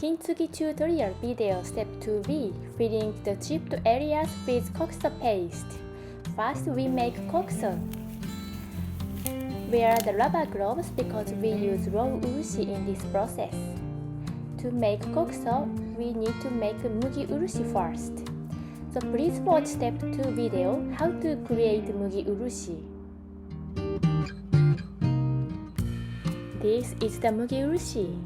Kintsugi tutorial video Step 2B, filling the chipped areas with Kokuso paste. First we make Kokuso. Wear the rubber gloves because we use raw Urushi in this process. To make Kokuso, we need to make Mugi Urushi first. So please watch Step 2 video how to create Mugi Urushi. This is the Mugi Urushi.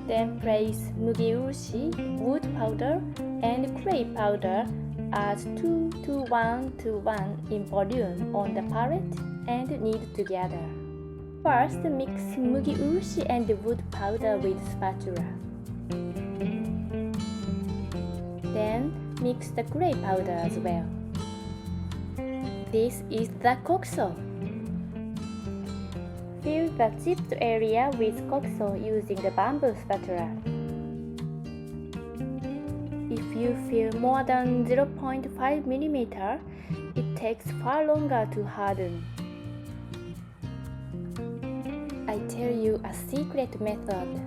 Then place Mugi Urushi, wood powder, and clay powder as 2 to 1 to 1 in volume on the palette and knead together. First, mix Mugi Urushi and wood powder with spatula. Then, mix the clay powder as well. This is the Kokuso. Fill the chipped area with Kokuso using the bamboo spatula. If you fill more than 0.5 mm, it takes far longer to harden. I tell you a secret method.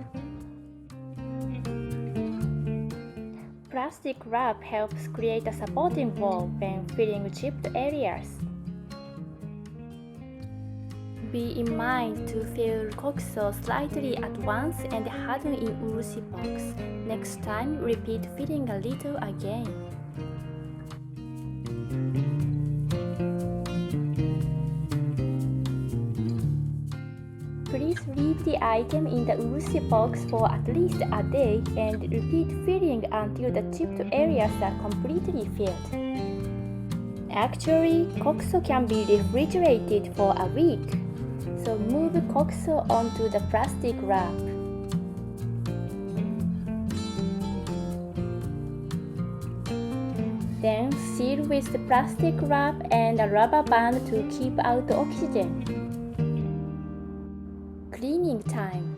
Plastic wrap helps create a supporting wall when filling chipped areas. Be in mind to fill Kokuso slightly at once and harden in Urushi box. Next time, repeat filling a little again. Please leave the item in the Urushi box for at least a day and repeat filling until the chipped areas are completely filled. Actually, Kokuso can be refrigerated for a week. So move Kokuso onto the plastic wrap. Then seal with the plastic wrap and a rubber band to keep out oxygen. Cleaning time.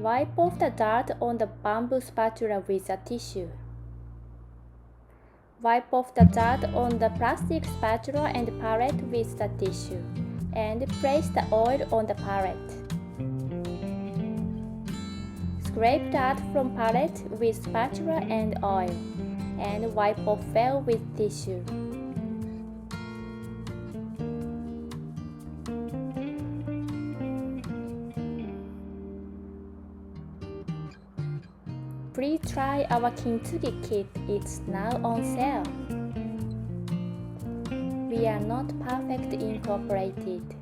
Wipe off the dirt on the bamboo spatula with a tissue. Wipe off the dirt on the plastic spatula and palette with the tissue. And place the oil on the palette. Scrape dirt from palette with spatula and oil, and wipe off well with tissue. Please try our Kintsugi kit, it's now on sale. We are not perfect incorporated.